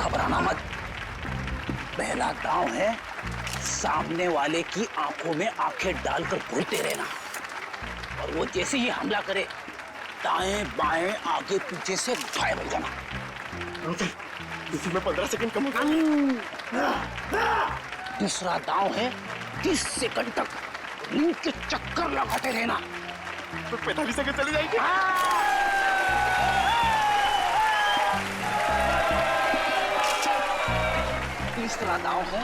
घबराना मत। पहला दांव है सामने वाले की आंखों में आंखें डालकर घूरते रहना, और वो जैसे ही हमला करे दाएं बाएं आगे पीछे से गायब हो जाना। इसी में 15 सेकंड कम हो गए। दूसरा दांव है 30 सेकंड तक रिंग के चक्कर लगाते रहना। तो 45 सेकंड चली जाएगी। तीसरा दांव है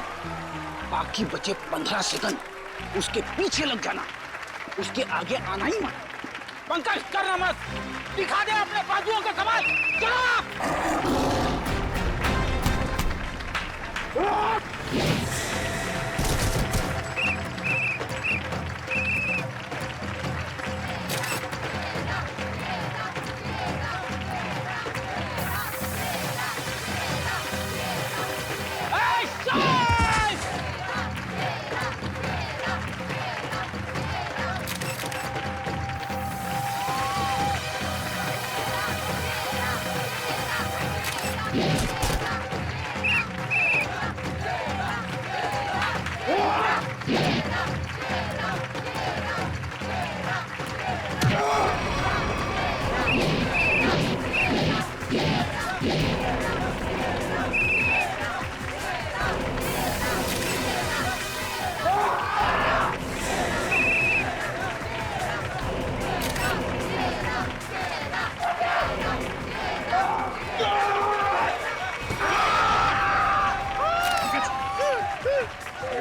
बाकी बचे 15 सेकंड उसके पीछे लग जाना, उसके आगे आना ही मत। पंकज करना मत, दिखा दे अपने बाजुओं का कमाल। चलो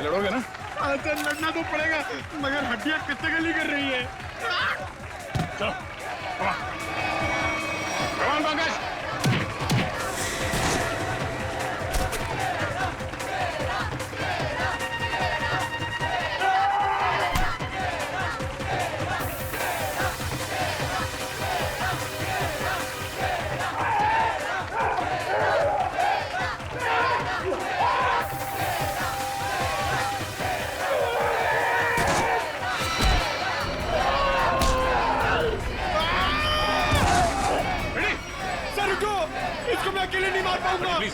लड़ोगे ना? अच्छा लड़ना तो पड़ेगा, मगर हड्डियां कितने गली कर रही है। चलो पंकज। इसको मैं अकेले नहीं मार पाऊंगा। प्लीज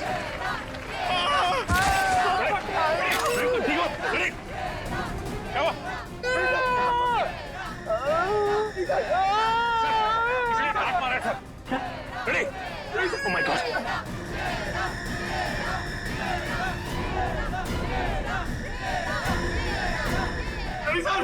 ठीक हो? क्या हुआ? इसने हाथ मारा था। Ready? Oh my God. Ready sir?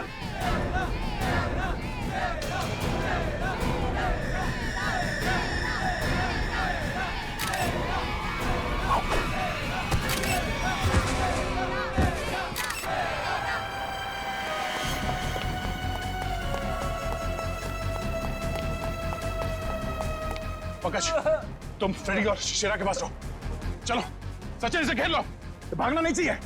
Pankaj, तुम फ्रेडी और शेरा के पास रहो। चलो सचिन से घेर लो, भागना नहीं चाहिए।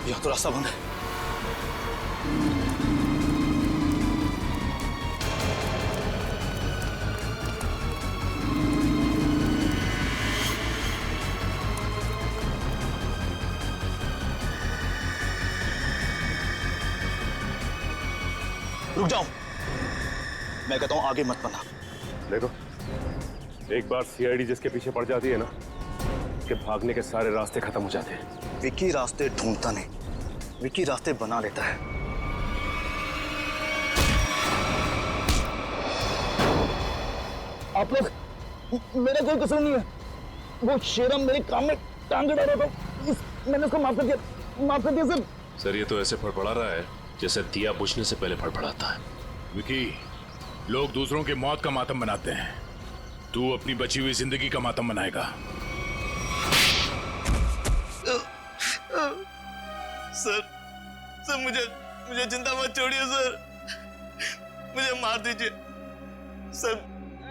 यह तो रास्ता बंद है। रुक जाओ, मैं कहता हूं आगे मत बढ़ना। देखो, एक बार सीआईडी जिसके पीछे पड़ जाती है ना, उसके भागने के सारे रास्ते खत्म हो जाते हैं। विकी रास्ते ढूंढता नहीं, विकी रास्ते बना लेता है। आप लोग, मेरा कोई कसूर नहीं है। वो शेरा मेरे काम में टांग डाला था, मैंने उसको माफ कर दिया सर। सर ये तो ऐसे फड़फड़ा रहा है जैसे दिया बुझने से पहले फड़फड़ाता है। विकी, लोग दूसरों की मौत का मातम मनाते हैं, तू अपनी बची हुई जिंदगी का मातम मनाएगा। सर मुझे जिंदा मत छोड़िए सर, मुझे मार दीजिए सर।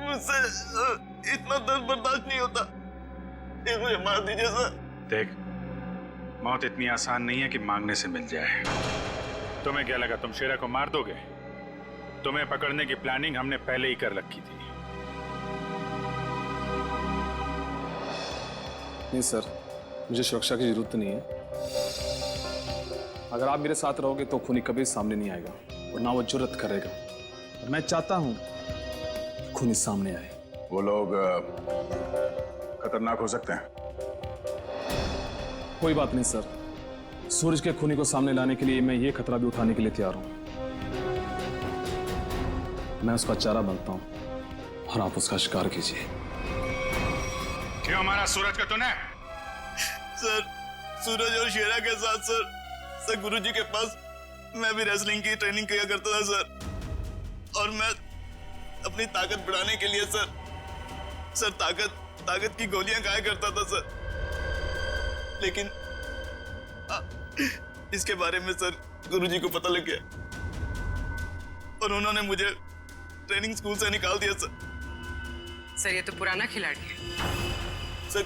मुझसे इतना दर्द बर्दाश्त नहीं होता, ये मुझे मार दीजिए सर। देख, मौत इतनी आसान नहीं है कि मांगने से मिल जाए। तुम्हें क्या लगा तुम शेरा को मार दोगे? तुम्हें पकड़ने की प्लानिंग हमने पहले ही कर रखी थी। नहीं सर, मुझे सुरक्षा की जरूरत नहीं है। अगर आप मेरे साथ रहोगे तो खूनी कभी सामने नहीं आएगा और ना वो जुर्रत करेगा। और मैं चाहता हूं कि खूनी सामने आए। वो लोग खतरनाक हो सकते हैं। कोई बात नहीं सर, सूरज के खूनी को सामने लाने के लिए मैं ये खतरा भी उठाने के लिए तैयार हूं। मैं उसका चारा बनता हूं और आप उसका शिकार कीजिए। क्यों हमारा सूरज का तूने? सर, सूरज और शेरा के साथ सर गुरुजी के पास मैं भी रेसलिंग की ट्रेनिंग किया करता था सर। और मैं अपनी ताकत बढ़ाने के लिए सर ताकत की गोलियां खाया करता था सर। लेकिन इसके बारे में सर गुरुजी को पता लग गया और उन्होंने मुझे ट्रेनिंग स्कूल से निकाल दिया सर। ये तो पुराना खिलाड़ी है। सर,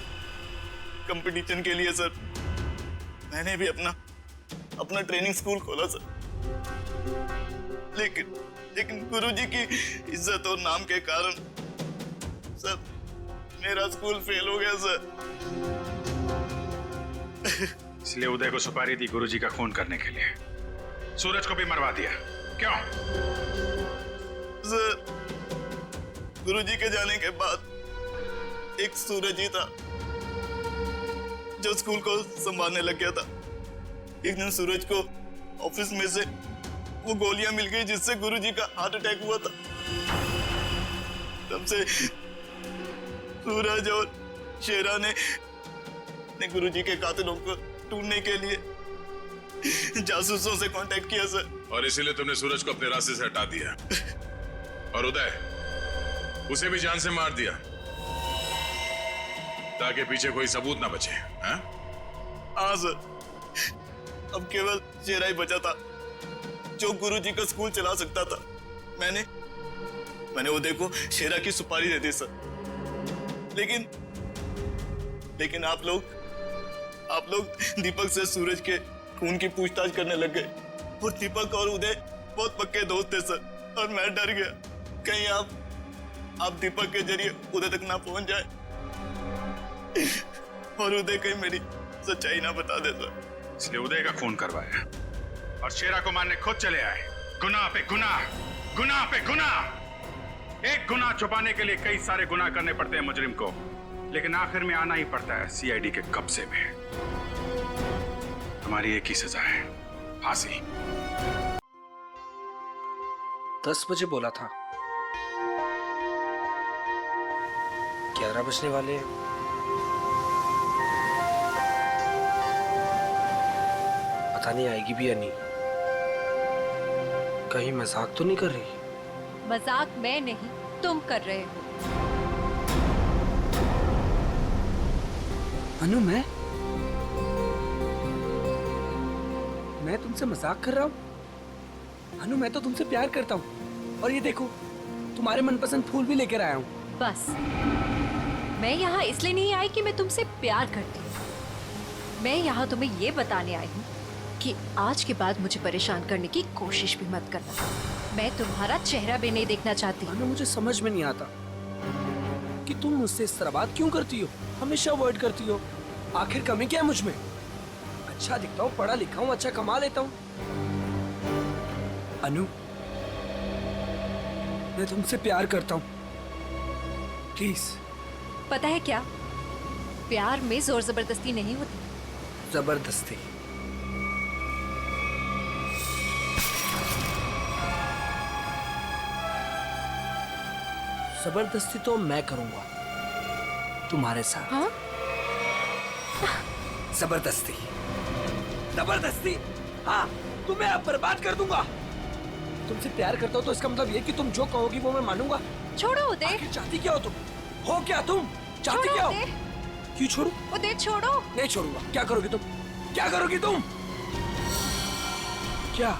कंपटीशन के लिए सर मैंने भी अपना ट्रेनिंग स्कूल खोला सर। लेकिन गुरुजी की इज्जत और नाम के कारण सर मेरा स्कूल फेल हो गया सर। इसलिए उदय को सुपारी दी गुरुजी का खून करने के लिए। सूरज को भी मरवा दिया। क्यों? सर, गुरुजी के जाने के बाद एक सूरज ही था जो स्कूल को संभालने लग गया था। एक दिन सूरज को ऑफिस में से वो गोलियां मिल गई जिससे गुरुजी का हार्ट अटैक हुआ था। तब से सूरज और शेरा ने गुरुजी के कातिलों को ढूंढने के लिए जासूसों से कांटेक्ट किया सर। और इसीलिए तुमने सूरज को अपने रास्ते से हटा दिया और उदय उसे भी जान से मार दिया ताकि पीछे कोई सबूत ना बचे। हाँ सर, अब केवल शेरा ही बचा था जो गुरुजी का स्कूल चला सकता था। मैंने उदय को शेरा की सुपारी दे दी सर। लेकिन आप लोग दीपक से सूरज के खून की पूछताछ करने लग गए और दीपक और उदय बहुत पक्के दोस्त थे सर। और मैं डर गया कहीं आप दीपक के जरिए उदय तक ना पहुंच जाए और उदय कहीं मेरी सच्चाई ना बता दे सर। इसलिए उदय का खून करवाया और शेरा को मारने खुद चले आए। गुनाह पे गुनाह, गुनाह पे गुनाह। एक गुनाह छुपाने के लिए कई सारे गुनाह करने पड़ते हैं मुजरिम को, लेकिन आखिर में आना ही पड़ता है सीआईडी के कब्जे में। हमारी एक ही सजा है, फांसी। 10 बजे बोला था, 11 बजने वाले हैं। पता नहीं आएगी भी या नहीं। कहीं मजाक तो नहीं कर रही? मजाक मैं नहीं, तुम कर रहे हो। अनु, मैं तुमसे मजाक कर रहा हूँ? अनु, मैं तो तुमसे प्यार करता हूँ। और ये देखो, तुम्हारे मनपसंद फूल भी लेकर आया हूँ। बस, मैं यहाँ इसलिए नहीं आई कि मैं तुमसे प्यार करती हूँ। मैं यहाँ तुम्हें ये बताने आई हूँ कि आज के बाद मुझे परेशान करने की कोशिश भी मत करना। मैं तुम्हारा चेहरा भी नहीं देखना चाहती। अनु, मुझे समझ में नहीं आता कि तुम मुझसे इस तरह बात क्यों करती हो, हमेशा अवॉइड करती हो। आखिर कमी क्या है मुझ में? अच्छा दिखता हूँ, पढ़ा लिखा हूँ, अच्छा कमा लेता हूँ। अनु, मैं तुमसे प्यार करता हूँ, प्लीज। पता है क्या, प्यार में जोर जबरदस्ती नहीं होती। जबरदस्ती? जबरदस्ती तो मैं करूंगा तुम्हारे साथ। हाँ? जबरदस्ती, जबरदस्ती। हाँ, तुम्हें अब बर्बाद कर दूंगा। तुमसे प्यार करता हूँ तो इसका मतलब ये कि तुम जो कहोगी वो मैं मानूंगा। छोड़ो उदय। आखिर चाहती क्या हो तुम? हो क्या तुम? चाहती क्या हो? क्यों छोड़ू? उदय छोड़ो। नहीं छोड़ूंगा। क्या करोगी तुम? क्या करोगी तुम? क्या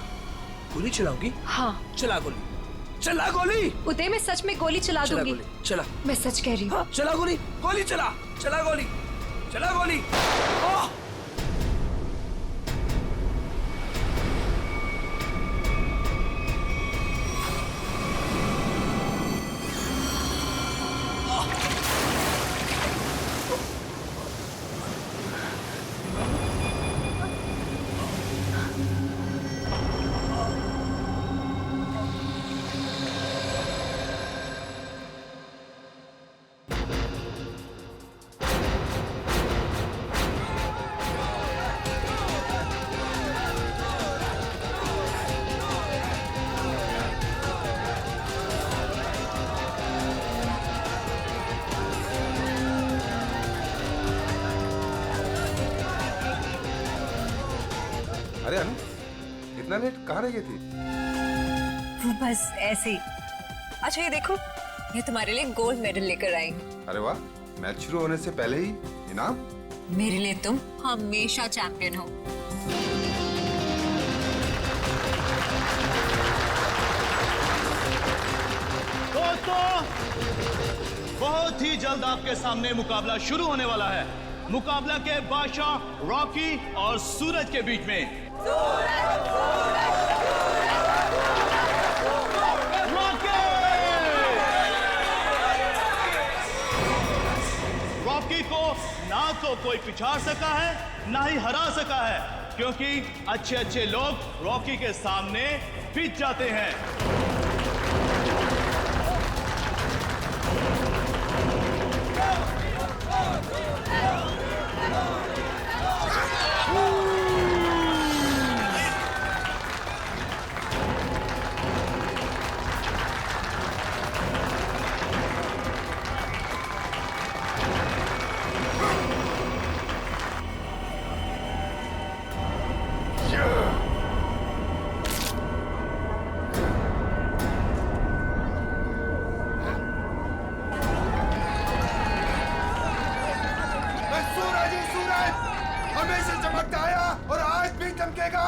गोली चलाओगी? हाँ। चला गोली, चला गोली। उदय मैं सच में गोली चला चला दूंगी। गोली, चला। मैं सच कह रही हूँ। हाँ, चला गोली, गोली चला, चला गोली, चला गोली। आह! अरे अनु, इतना लेट कहाँ रह गई थी? बस ऐसे ही। अच्छा ये देखो, ये तुम्हारे लिए गोल्ड मेडल लेकर आई हूँ। अरे वाह, मैच शुरू होने से पहले ही इनाम? मेरे लिए तुम हमेशा चैंपियन हो। दोस्तों, बहुत ही जल्द आपके सामने मुकाबला शुरू होने वाला है। मुकाबला के बादशाह रॉकी और सूरज के बीच में। रॉकी को ना तो कोई पिछाड़ सका है ना ही हरा सका है, क्योंकि अच्छे अच्छे लोग रॉकी के सामने पिट जाते हैं। सूरज ही सूरज हमेशा चमकता आया और आज भी चमकेगा।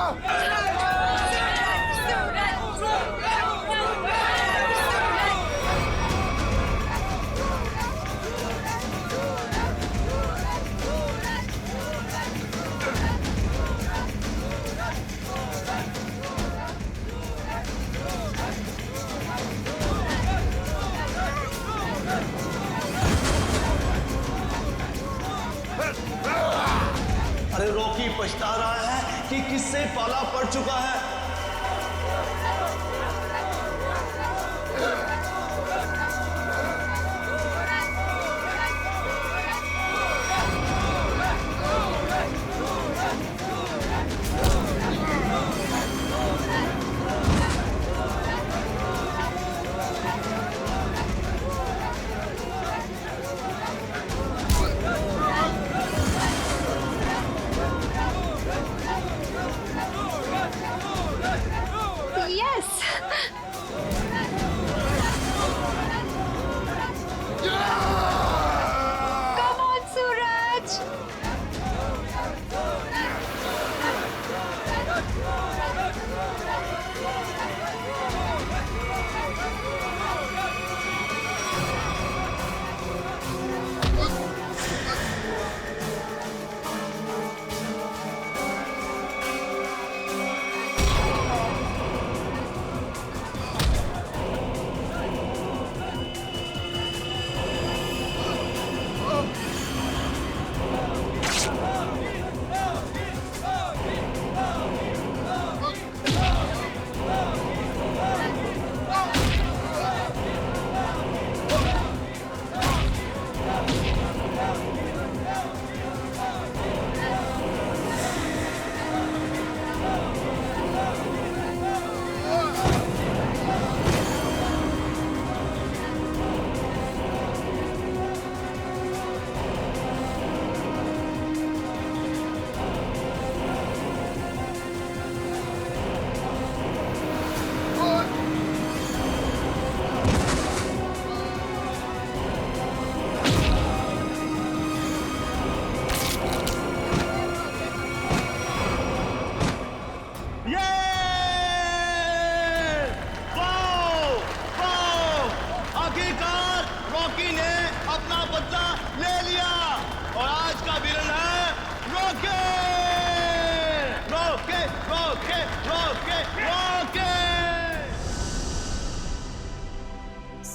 अरे रॉकी पछता रहा है कि किससे पाला पड़ चुका है।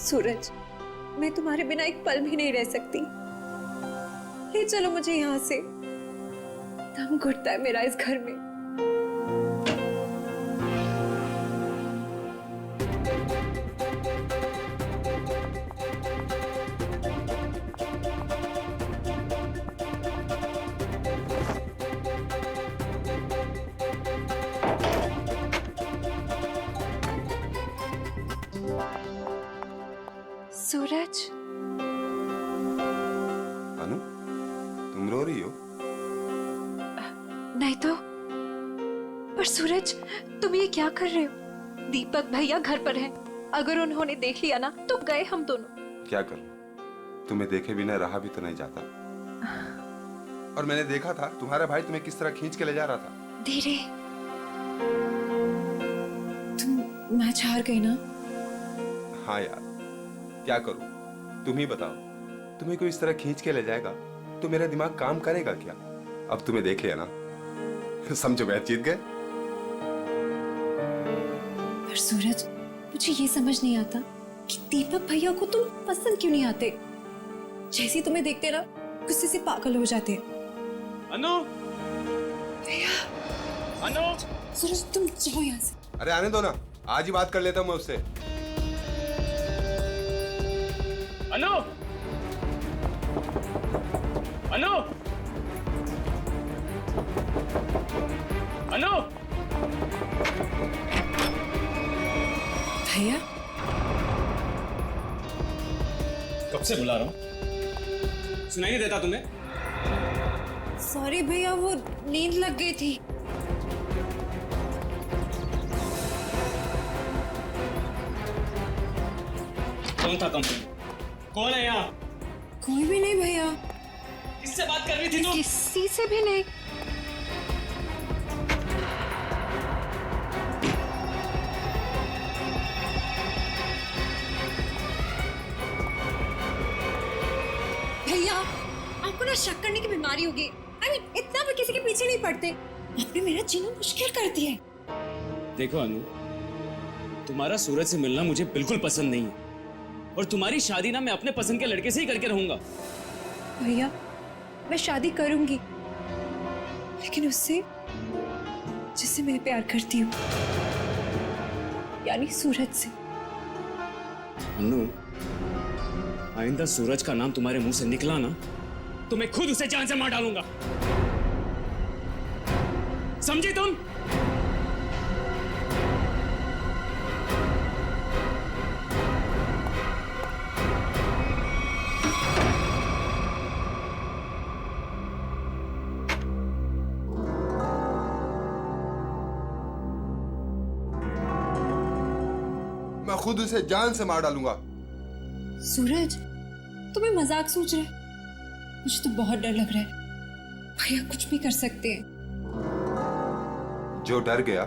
सूरज, मैं तुम्हारे बिना एक पल भी नहीं रह सकती। ले चलो मुझे यहाँ से, दम घुटता है मेरा इस घर में। सूरज, अनु, तुम रो रही हो? नहीं तो। पर सूरज, तुम ये क्या कर रहे हो? दीपक भैया घर पर हैं। अगर उन्होंने देख लिया ना तो गए हम दोनों। क्या करूं? तुम्हें देखे बिना रहा भी तो नहीं जाता। और मैंने देखा था तुम्हारा भाई तुम्हें किस तरह खींच के ले जा रहा था। धीरे। तुम मैच हार गई ना? हाँ यार, क्या करूं? तुम ही बताओ। तुम्हें कोई इस तरह खींच के ले जाएगा तो मेरा दिमाग काम करेगा क्या? अब तुम्हें देख लिया ना, समझो मैच जीत गए। पर सूरज, मुझे ये समझ नहीं आता कि दीपक भैया को तुम पसंद क्यों नहीं आते। जैसे तुम्हें देखते ना गुस्से से पागल हो जाते हैं। अनु, भैया, अनु, सूरज तुम जाओ यहाँ से। अरे आने दो ना, आज ही बात कर लेता हूँ मैं उससे। अनु, अनु, अनु, भैया कब से बुला रहा हूँ, सुनाई नहीं देता तुम्हें? सॉरी भैया, वो नींद लग गई थी। कौन था कंपनी? कौन है यहाँ? कोई भी नहीं भैया। किससे बात कर रही थी तुम? किसी से भी नहीं। भैया, आपको ना शक करने की बीमारी होगी। इतना भी किसी के पीछे नहीं पड़ते। आपने मेरा जीना मुश्किल कर दिया है। देखो अनु, तुम्हारा सूरज से मिलना मुझे बिल्कुल पसंद नहीं है, और तुम्हारी शादी ना मैं अपने पसंद के लड़के से ही करके रहूंगा। भैया, मैं शादी करूंगी, लेकिन उससे जिससे मैं प्यार करती हूँ, यानी सूरज से। अनु, आइंदा सूरज का नाम तुम्हारे मुंह से निकला ना तो मैं खुद उसे जान से मार डालूंगा। समझी तुम? मैं खुद उसे जान से मार डालूंगा। सूरज, तुम्हें मजाक सोच रहे? मुझे तो बहुत डर लग रहा है। भैया कुछ भी कर सकते हैं। जो डर गया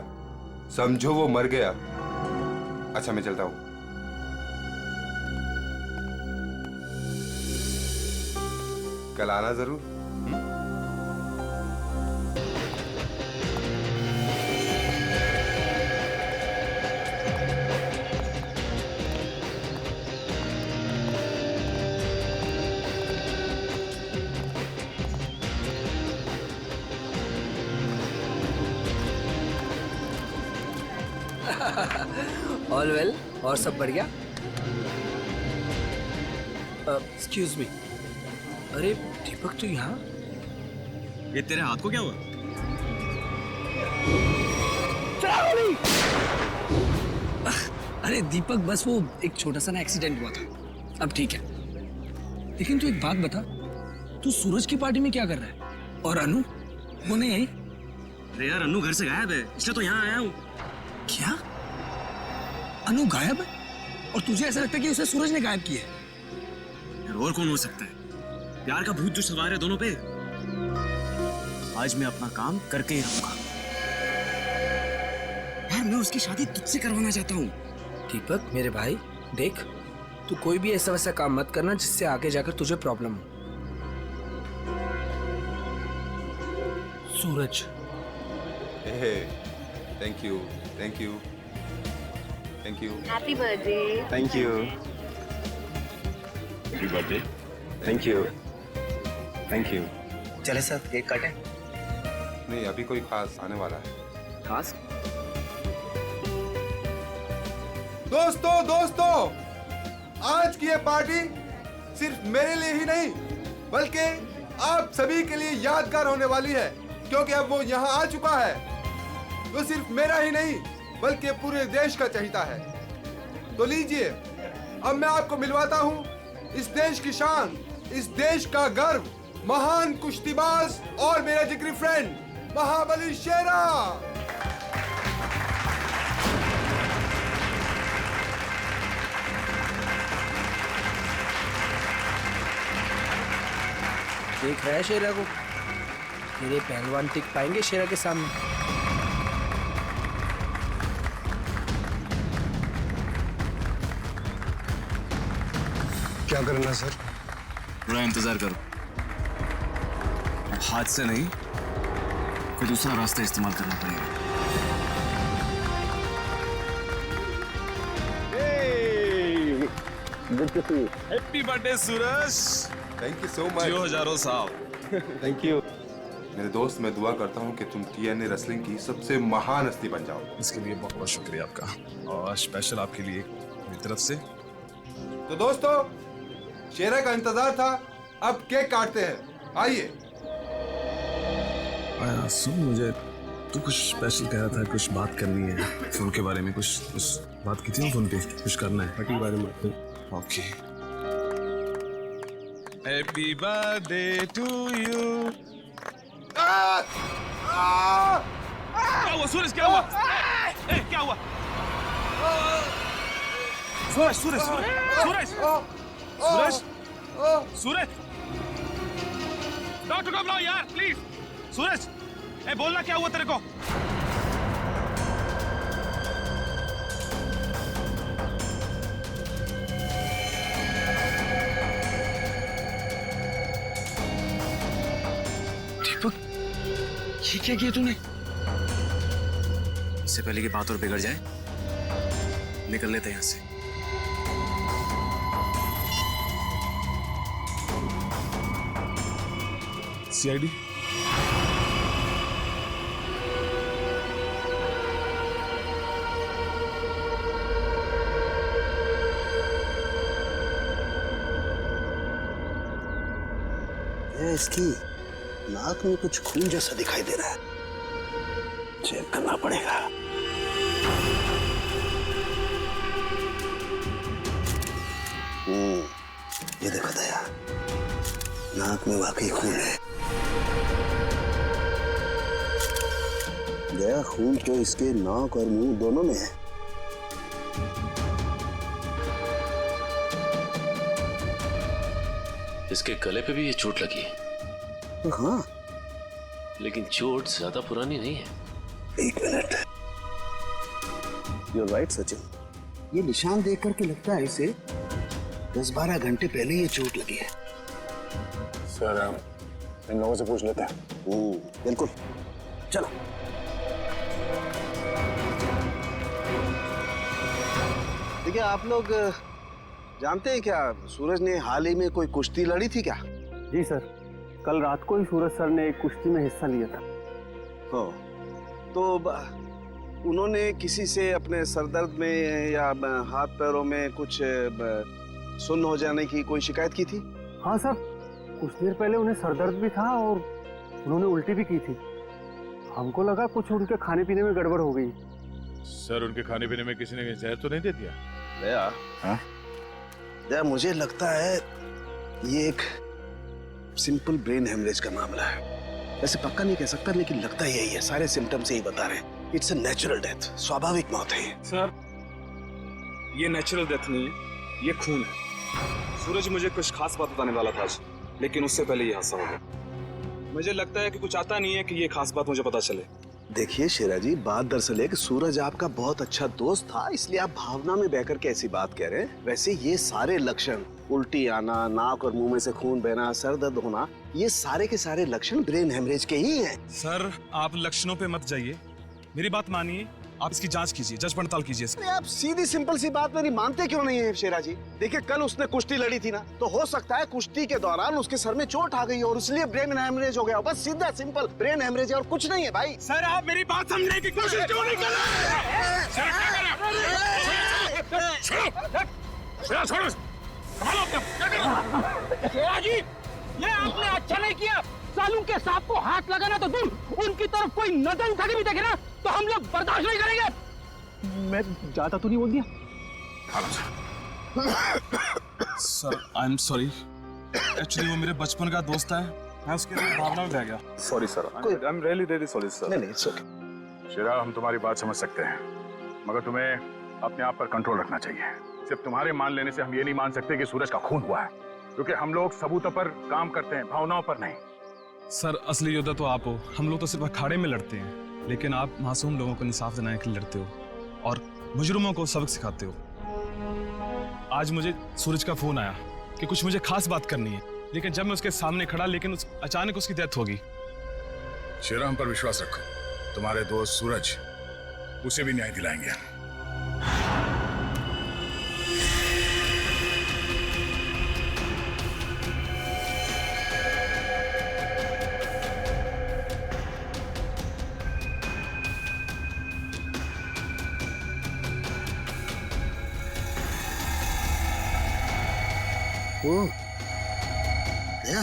समझो वो मर गया। अच्छा मैं चलता हूं। कल आना जरूर। ऑल वेल, और सब बढ़िया? एक्सक्यूज मी, अरे दीपक तू यहाँ? ये तेरे हाथ को क्या हुआ? अरे दीपक, बस वो एक छोटा सा ना एक्सीडेंट हुआ था, अब ठीक है। लेकिन तू एक बात बता, तू सूरज की पार्टी में क्या कर रहा है? और अनु वो नहीं आई? अरे यार, अनु घर से गायब है, इसलिए तो यहाँ आया हूँ। क्या? अनु गायब है? और तुझे ऐसा लगता है कि उसे सूरज ने गायब किया है? यार और कौन हो सकता है? प्यार का भूत जो सवार है दोनों पे। आज मैं अपना काम करके ही रहूंगा। यार मैं उसकी शादी तुझसे करवाना चाहता हूँ। दीपक मेरे भाई, देख तू कोई भी ऐसा वैसा काम मत करना जिससे आगे जाकर तुझे प्रॉब्लम हो। Suraj, thank you, thank you, thank you. Happy birthday. Thank you. Happy birthday. Thank you, thank you. चले सर केक काटे। नहीं, अभी कोई खास आने वाला है। खास? दोस्तों, आज की ये पार्टी सिर्फ मेरे लिए ही नहीं बल्कि आप सभी के लिए यादगार होने वाली है, क्योंकि अब वो यहाँ आ चुका है। वो सिर्फ मेरा ही नहीं बल्कि पूरे देश का चहेता है। तो लीजिए, अब मैं आपको मिलवाता हूँ इस देश की शान, इस देश का गर्व, महान कुश्तीबाज और मेरा जिगरी फ्रेंड महाबली शेरा। देख रहा है शेरा को? मेरे पहलवान टिक पाएंगे शेरा के सामने? क्या करना सर? थोड़ा इंतजार करो। हाथ से नहीं, कोई दूसरा रास्ता इस्तेमाल करना पड़ेगा। Happy birthday Suraj. Thank you so much. जियो हजारों साहब। Thank you. मेरे दोस्त, मैं दुआ करता हूँ कि तुम TNA रेसलिंग की सबसे महान हस्ती बन जाओ। इसके लिए बहुत बहुत शुक्रिया आपका, और स्पेशल आपके लिए मेरी तरफ से। तो दोस्तों, शेरा का इंतजार था, अब केक काटते हैं। आइए। सुन, मुझे तू कुछ स्पेशल कह रहा था, कुछ बात करनी है फोन के बारे में। कुछ बात की थी ना फोन पे, कुछ करना है पार्टी के बारे में। Okay. Happy birthday to you. क्या हुआ सूरज? क्या हुआ? क्या हुआ? सूरज सूरज सूरज सूरज सूरज, डॉक्टर को बुलाओ यार प्लीज। सूरज, बोलना क्या हुआ तेरे को? दीपक, ये क्या किया तूने? इससे पहले की बात और बिगड़ जाए, निकल लेते हैं यहाँ से। CID? इसकी नाक में कुछ खून जैसा दिखाई दे रहा है, चेक करना पड़ेगा। ये देखो दया, नाक में वाकई खून है। दया, खून तो इसके नाक और मुंह दोनों में है। इसके गले पे भी ये चोट लगी है। हाँ, लेकिन चोट ज्यादा पुरानी नहीं है। एक मिनट। You're right, Sachin. ये निशान देख करके लगता है इसे 10-12 घंटे पहले ये चोट लगी है। सर, इन लोगों से पूछ लेते हैं। बिल्कुल, चलो। देखिए, आप लोग जानते हैं क्या, सूरज ने हाल ही में कोई कुश्ती लड़ी थी क्या? जी सर, कल रात को ही सूरज सर ने एक कुश्ती में हिस्सा लिया था। हो, तो उन्होंने किसी से अपने सरदर्द में या हाथ पैरों में कुछ सुन्न हो जाने की कोई शिकायत की थी? हाँ सर, कुछ देर पहले उन्हें सरदर्द भी था और उन्होंने उल्टी भी की थी। हमको लगा कुछ उनके खाने पीने में गड़बड़ हो गई। सर, उनके खाने पीने में किसी ने जहर तो नहीं दे दिया? दया, हाँ? दया, मुझे लगता है ये एक सिंपल ब्रेन हेमरेज का मामला है। वैसे पक्का नहीं कह सकता, लेकिन लगता यही है। सारे सिम्टम्स यही बता रहे हैं। इट्स अ नेचुरल डेथ, स्वाभाविक मौत है ये। सर, ये नेचुरल डेथ नहीं है, ये खून है। सूरज मुझे कुछ खास बात बताने वाला था आज, लेकिन उससे पहले ये हादसा हो गया। मुझे लगता है कि कुछ आता नहीं है कि ये खास बात मुझे पता चले। देखिए शेरा जी, बात दरअसल है कि सूरज आपका बहुत अच्छा दोस्त था, इसलिए आप भावना में बहकर के ऐसी बात कह रहे हैं। वैसे ये सारे लक्षण, उल्टी आना, नाक और मुंह में से खून बहना, सर दर्द होना, ये सारे के सारे लक्षण ब्रेन हेमरेज के ही हैं। सर, आप लक्षणों पे मत जाइए, मेरी बात मानिए। आप इसकी जांच कीजिए, जज पड़ताल कीजिए इसकी। अरे आप सीधी सिंपल सी बात मेरी मानते क्यों नहीं है शेरा जी? देखिए कल उसने कुश्ती लड़ी थी ना, तो हो सकता है कुश्ती के दौरान उसके सर में चोट आ गई और इसलिए ब्रेन हेमरेज हो गया। बस सीधा सिंपल ब्रेन हेमरेज है और कुछ नहीं है भाई। सर आप मेरी बात समझने की कोशिश क्यों नहीं कर रहे? शेरा जी, ये आपने अच्छा नहीं किया। सालू के सांप को हाथ लगाना तो दूर, उनकी तरफ कोई नजर उठा के भी देखे ना तो हम लोग बर्दाश्त नहीं करेंगे। मैं ज्यादा तो नहीं बोल दिया? Sir I am sorry, actually वो मेरे बचपन का दोस्त है, मैं उसके लिए भावना में बह गया। Sorry sir, I am really really sorry sir. नहीं इट्स ओके। शेरा, हम तुम्हारी बात समझ सकते हैं, मगर तुम्हें अपने आप पर कंट्रोल रखना चाहिए। सिर्फ तुम्हारे मान लेने से हम ये नहीं मान सकते कि सूरज का खून हुआ है, क्योंकि हम लोग सबूतों पर काम करते हैं, भावनाओं पर नहीं। सर असली योद्धा तो आप हो, हम लोग तो सिर्फ अखाड़े में लड़ते हैं, लेकिन आप मासूम लोगों को इंसाफ दिलाने के लिए लड़ते हो और मुजरिमों को सबक सिखाते हो। आज मुझे सूरज का फोन आया कि कुछ मुझे खास बात करनी है, लेकिन जब मैं उसके सामने खड़ा, लेकिन अचानक उसकी डेथ होगी। शेरा, हम पर विश्वास रखो, तुम्हारे दोस्त सूरज, उसे भी न्याय दिलाएंगे। ओ, गया?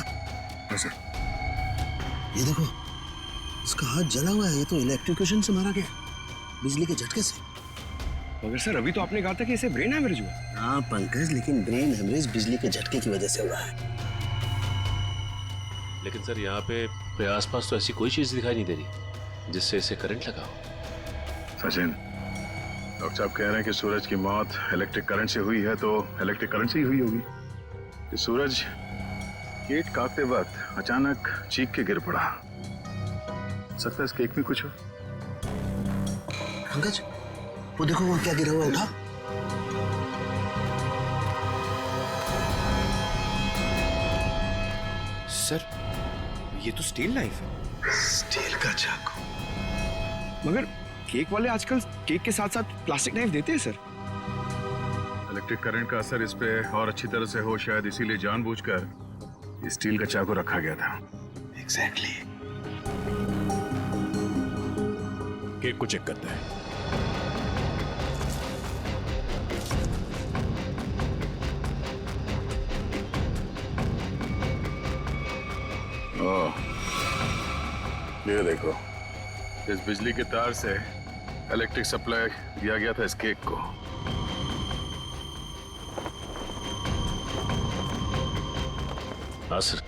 ये देखो, इसका हाथ जला हुआ है। ये तो इलेक्ट्रिक्यूशन से मारा गया, बिजली के झटके से। मगर सर अभी तो आपने कहा था कि इसे ब्रेन हैमरेज हुआ। हाँ पंकज, लेकिन ब्रेन हैमरेज बिजली के झटके की वजह से हुआ है। लेकिन सर यहाँ पे आसपास तो ऐसी कोई चीज दिखाई नहीं दे रही जिससे इसे करंट लगा हो। सचिन, डॉक्टर साहब कह रहे हैं कि सूरज की मौत इलेक्ट्रिक करंट से हुई है, तो इलेक्ट्रिक करंट से ही हुई होगी। कि सूरज केक काटते वक्त अचानक चीख के गिर पड़ा। सकता है इस केक में कुछ हो। पंकज, वो देखो वो क्या गिरा हुआ, उठा। सर ये तो स्टील नाइफ है। स्टील का चाकू। मगर केक वाले आजकल केक के साथ साथ प्लास्टिक नाइफ देते हैं सर। इलेक्ट्रिक करंट का असर इस पे और अच्छी तरह से हो, शायद इसीलिए जानबूझकर स्टील का चाकू रखा गया था। एग्जैक्टली। केक को चेक करते हैं। ओह, ये देखो, इस बिजली के तार से इलेक्ट्रिक सप्लाई दिया गया था इस केक को। हाँ सर,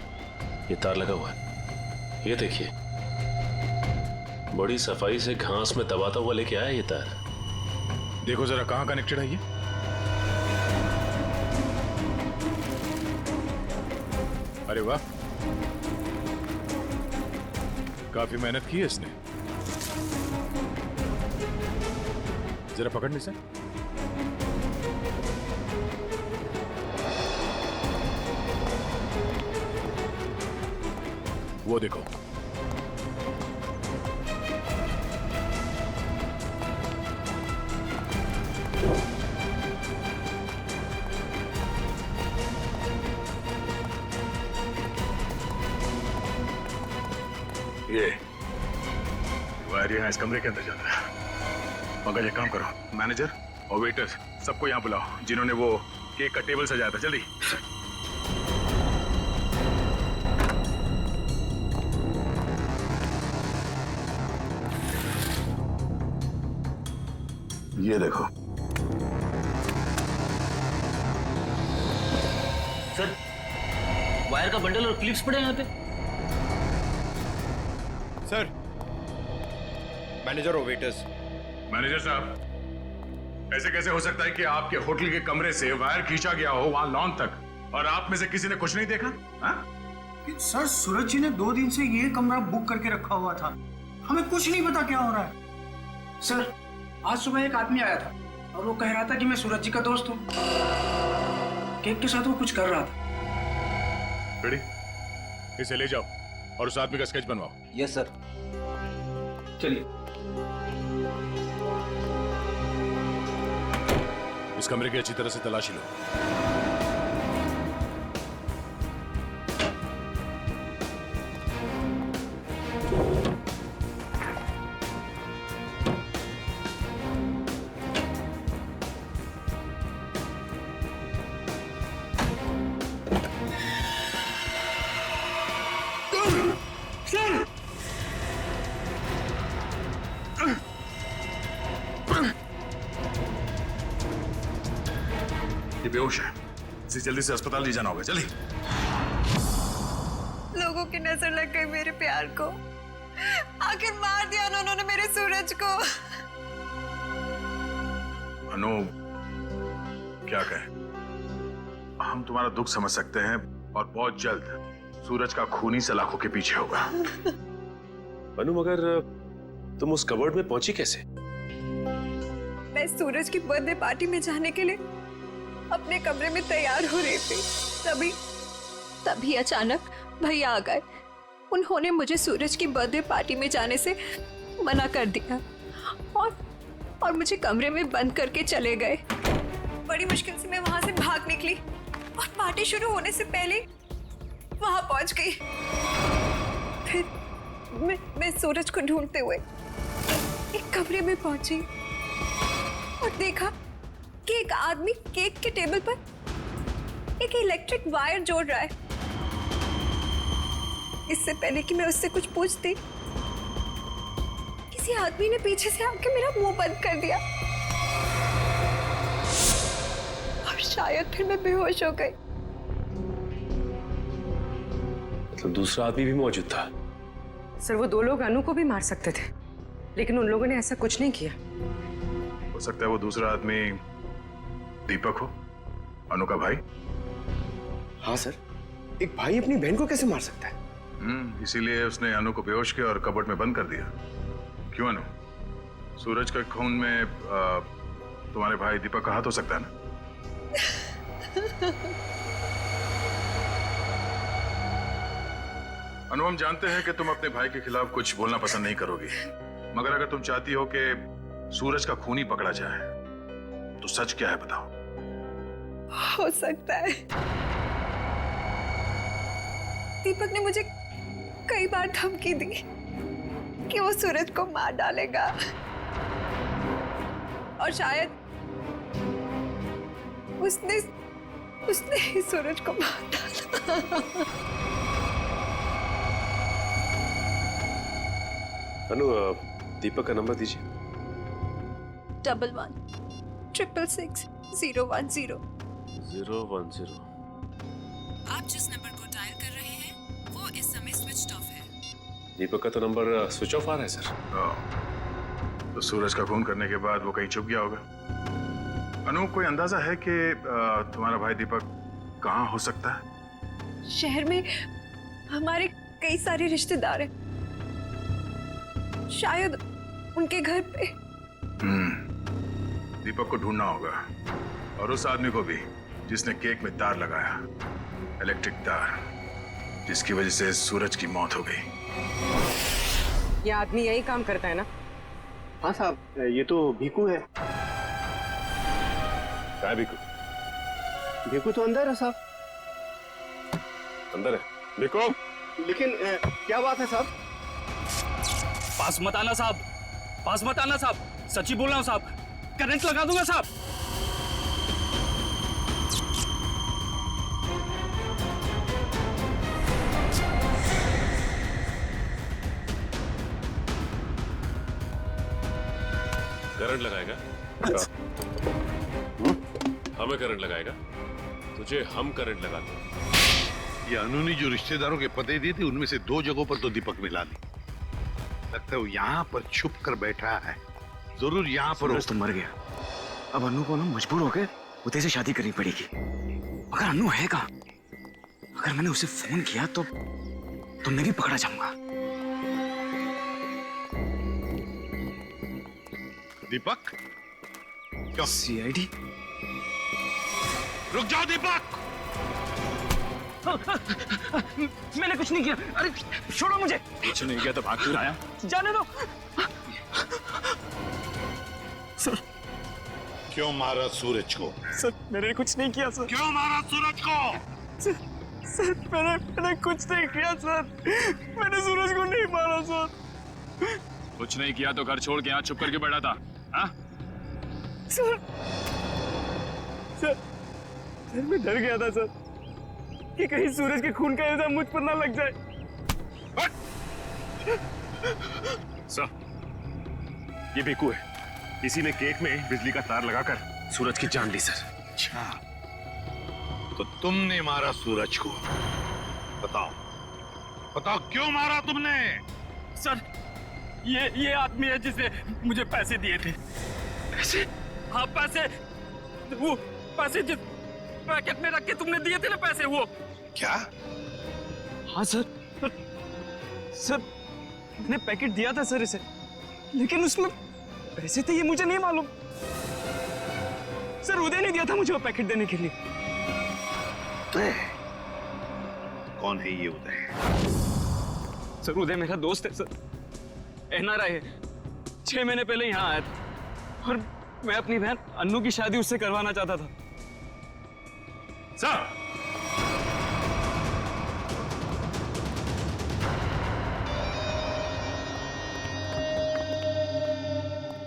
ये तार लगा हुआ है, ये देखिए, बड़ी सफाई से घास में दबाता हुआ लेके आया ये तार। देखो जरा कहाँ कनेक्टेड है ये। अरे वाह, काफी मेहनत की है इसने। जरा पकड़ने से। वो देखो, ये वायर यहाँ इस कमरे के अंदर जाता है। मगर ये काम करो, मैनेजर और वेटर्स सबको यहाँ बुलाओ जिन्होंने वो केक का टेबल सजाया था। जल्दी। ये देखो सर, वायर का बंडल और क्लिप्स पड़े हैं यहाँ पे। सर, मैनेजर और वेटर्स। मैनेजर साहब, ऐसे कैसे हो सकता है कि आपके होटल के कमरे से वायर खींचा गया हो वहां लॉन तक और आप में से किसी ने कुछ नहीं देखा? सर, सूरज जी ने 2 दिन से ये कमरा बुक करके रखा हुआ था, हमें कुछ नहीं पता क्या हो रहा है। सर, आज सुबह एक आदमी आया था और वो कह रहा था कि मैं सूरज जी का दोस्त हूँ। केक के साथ वो कुछ कर रहा था। रेडी, इसे ले जाओ और उस आदमी का स्केच बनवाओ। Yes sir. चलिए। इस कमरे की अच्छी तरह से तलाशी लो। ये बेहोश है, इसे जल्दी से अस्पताल ले जाना होगा। चलिए। लोगों की नजर लग गई मेरे प्यार को। आखिर मार दिया ना उन्होंने मेरे सूरज को। अनु, क्या कहें? हम तुम्हारा दुख समझ सकते हैं और बहुत जल्द सूरज का खूनी सलाखों के पीछे होगा। अनु, मगर तुम उस कबर्ड में पहुंची कैसे? मैं सूरज की बर्थडे पार्टी में जाने के लिए अपने कमरे में तैयार हो रही थी। तभी अचानक भैया आ गए। उन्होंने मुझे सूरज की बर्थडे पार्टी में जाने से मना कर दिया और मुझे कमरे में बंद करके चले गए। बड़ी मुश्किल से मैं वहां से भाग निकली और पार्टी शुरू होने से पहले वहां पहुंच गई। फिर मैं सूरज को ढूंढते हुए एक कमरे में पहुंची और देखा कि एक आदमी केक के टेबल पर एक इलेक्ट्रिक वायर जोड़ रहा है। इससे पहले कि मैं उससे कुछ पूछती, किसी आदमी ने पीछे से आके मेरा मुंह बंद कर दिया और शायद फिर मैं बेहोश हो गई। मतलब दूसरा आदमी भी मौजूद था? सर, वो दो लोग अनु को भी मार सकते थे, लेकिन उन लोगों ने ऐसा कुछ नहीं किया। हो सकता है वो दूसरा आदमी दीपक हो, अनु का भाई। हाँ सर, एक भाई अपनी बहन को कैसे मार सकता है? इसीलिए उसने अनु को बेहोश किया और कबर्ड में बंद कर दिया। क्यों अनु, सूरज के खून में तुम्हारे भाई दीपक का हाथ हो सकता है ना? अनु, हम जानते हैं कि तुम अपने भाई के खिलाफ कुछ बोलना पसंद नहीं करोगी, मगर अगर तुम चाहती हो कि सूरज का खूनी पकड़ा जाए तो सच क्या है बताओ। हो सकता है दीपक ने मुझे कई बार धमकी दी कि वो सूरज को मार डालेगा और शायद उसने ही सूरज को मार डाला। अनु, दीपक का नंबर दीजिए। 11-666-010। 010। आप जिस नंबर को डायल कर रहे हैं वो इस समय स्विच ऑफ है। दीपक का तो नंबर स्विच ऑफ आ रहा है सर। तो सूरज का खून करने के बाद वो कहीं छुप गया होगा। अनु, कोई अंदाजा है कि तुम्हारा भाई दीपक कहाँ हो सकता है? शहर में हमारे कई सारे रिश्तेदार हैं, शायद उनके घर पे। दीपक को ढूंढना होगा और उस आदमी को भी जिसने केक में तार लगाया, इलेक्ट्रिक तार, जिसकी वजह से सूरज की मौत हो गई। ये आदमी यही काम करता है ना? हाँ साहब, ये तो भीकू है। क्या है भीकू? भीकू तो अंदर है साहब। अंदर है भीकू? लेकिन क्या बात है साहब? पास मत आना साहब, पास मत आना साहब, सच्ची बोल रहा हूं साहब, करंट लगा दूंगा साहब। करंट लगाएगा? हमें करंट लगाएगा? तुझे हम करंट लगाते हैं। ये अनु ने जो रिश्तेदारों के पते दिए थे उनमें से 2 जगहों पर तो दीपक मिला ली। लगता है वो यहाँ पर छुप कर बैठा है, जरूर यहाँ पर। सूरज तो मर गया, अब अनु को ना मजबूर होकर उदय से शादी करनी पड़ेगी। अगर अनु है कहाँ? अगर मैंने उसे फोन किया तो मैं भी पकड़ा जाऊंगा। दीपक? क्या? सीआईडी? रुक जाओ दीपक! मैंने कुछ नहीं किया। अरे छोड़ो मुझे। कुछ नहीं किया तो भाग क्यों आया? जाने दो। क्यों मारा सूरज को? सर मैंने कुछ नहीं किया सर। क्यों मारा सूरज को? सर मैंने कुछ नहीं किया सर। मैंने सूरज को नहीं मारा सर। कुछ नहीं किया तो घर छोड़ के यहाँ छुप करके बैठा था? हाँ? सर मैं डर गया था सर कि कहीं सूरज के खून का इल्जाम मुझ पर ना लग जाए। सर, ये बेकू है। इसी ने केक में बिजली का तार लगाकर सूरज की जान ली सर। अच्छा, तो तुमने मारा सूरज को? बताओ क्यों मारा तुमने? सर ये आदमी है जिसने मुझे पैसे दिए थे। पैसे? हाँ पैसे, वो पैसे जिस पैकेट में रख के तुमने दिए थे ना पैसे, वो। क्या? हाँ सर मैंने पैकेट दिया था सर इसे, लेकिन उसमें पैसे थे ये मुझे नहीं मालूम। सर उदय ने दिया था मुझे वो पैकेट देने के लिए। उदय? कौन है ये उदय? सर उदय मेरा दोस्त है सर, एनआरआई है। 6 महीने पहले यहाँ आया था और मैं अपनी बहन अन्नू की शादी उससे करवाना चाहता था। Sir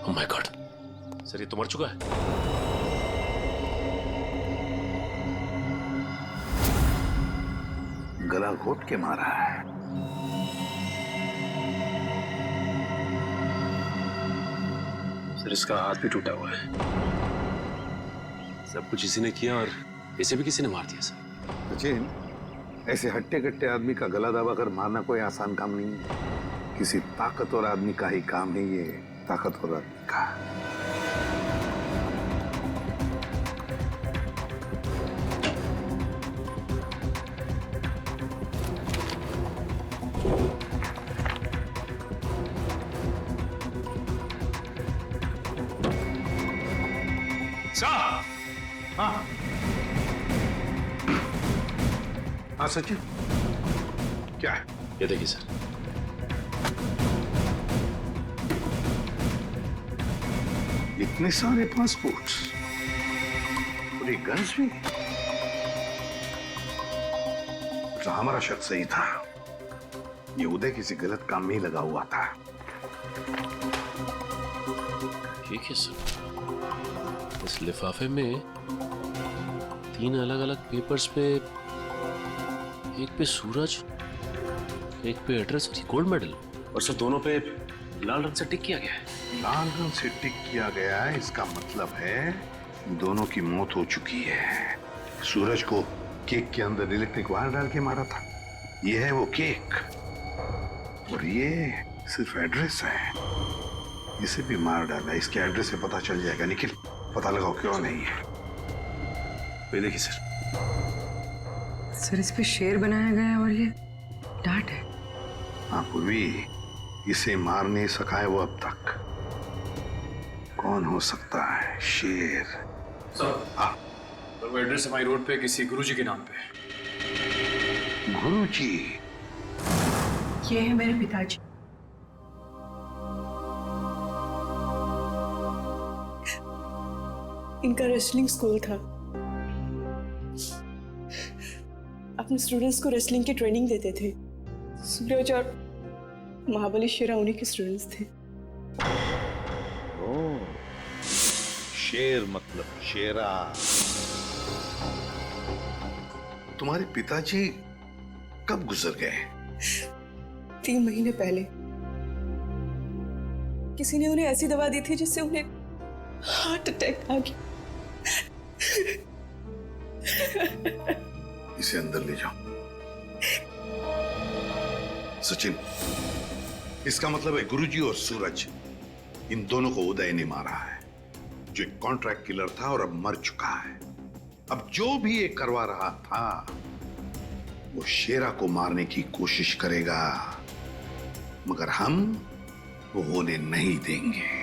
oh my God, sir ये तो मर चुका है। गला घोट के मारा है। सर इसका हाथ भी टूटा हुआ है। सब कुछ इसी ने किया और इसे भी किसी ने मार दिया सर। सचिन, ऐसे हट्टे कट्टे आदमी का गला दबा कर मारना कोई आसान काम नहीं है। किसी ताकतवर आदमी का ही काम है ये, ताकतवर आदमी का। हाँ सचिन, क्या है? ये देखिए सर। इतने सारे पासपोर्ट्स और ये गन्स भी। तो हमारा शक सही था, ये उदय किसी गलत काम में ही लगा हुआ था। ठीक है सर, इस लिफाफे में 3 अलग-अलग पेपर्स पे, एक पे सूरज, एक पे एड्रेस और गोल्ड मेडल, और सर दोनों पे लाल रंग से टिक किया गया है। लाल रंग से टिक किया गया है, इसका मतलब है दोनों की मौत हो चुकी है। सूरज को केक के अंदर इलेक्ट्रिक वायर डाल के मारा था, ये है वो केक, और ये सिर्फ एड्रेस है, इसे भी मार डाला। इसके एड्रेस से पता चल जाएगा। निखिल, पता लगाओ क्यों नहीं है। ये देखिए सर। सर इस पे शेर बनाया गया है और ये डांट है। हाँ पूर्वी, इसे मार नहीं सका है वो अब तक। कौन हो सकता है? शेर। सर, हाँ, तो वो एड्रेस हमारी रोड पे किसी गुरुजी के नाम पे। गुरुजी? ये है मेरे पिताजी। इनका रेसलिंग स्कूल था। अपने स्टूडेंट्स को रेसलिंग की ट्रेनिंग देते थे। सूरज और महाबली शेरा उन्हीं के स्टूडेंट्स थे। शेर मतलब शेरा। तुम्हारे पिताजी कब गुजर गए? 3 महीने पहले। किसी ने उन्हें ऐसी दवा दी थी जिससे उन्हें हार्ट अटैक आ गया। इसे अंदर ले जाओ। सचिन, इसका मतलब है गुरुजी और सूरज, इन दोनों को उदय ने मारा है, जो एक कॉन्ट्रैक्ट किलर था और अब मर चुका है। अब जो भी ये करवा रहा था वो शेरा को मारने की कोशिश करेगा, मगर हम वो होने नहीं देंगे।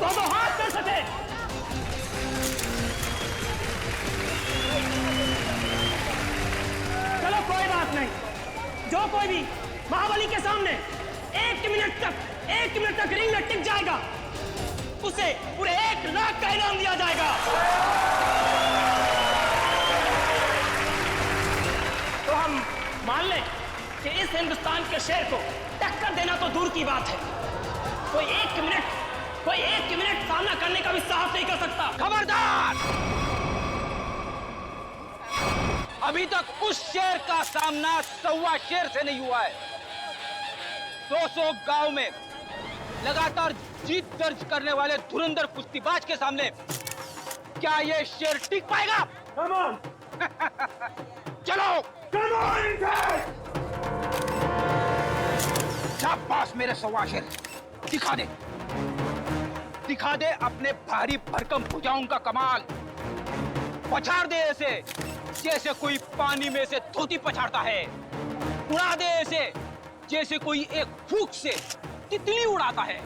दो हाथ कर सके। चलो कोई बात नहीं, जो कोई भी महाबली के सामने 1 मिनट तक रिंग में टिक जाएगा उसे पूरे 1 लाख का इनाम दिया जाएगा। तो हम मान लें कि इस हिंदुस्तान के शेर को टक्कर देना तो दूर की बात है, कोई एक मिनट सामना करने का भी साहस नहीं कर सकता। खबरदार! अभी तक उस शेर का सामना 1.25 शेर से नहीं हुआ है। 200 गांव में लगातार जीत दर्ज करने वाले धुरंधर कुश्तीबाज के सामने क्या ये शेर टिक पाएगा? चलो शाबाश मेरे 1.25 शेर, दिखा दे अपने भारी भरकम भुजाओं का कमाल। पछाड़ दे ऐसे जैसे कोई पानी में से धोती पछाड़ता है, उड़ा दे ऐसे जैसे कोई एक फूंक से तितली उड़ाता है।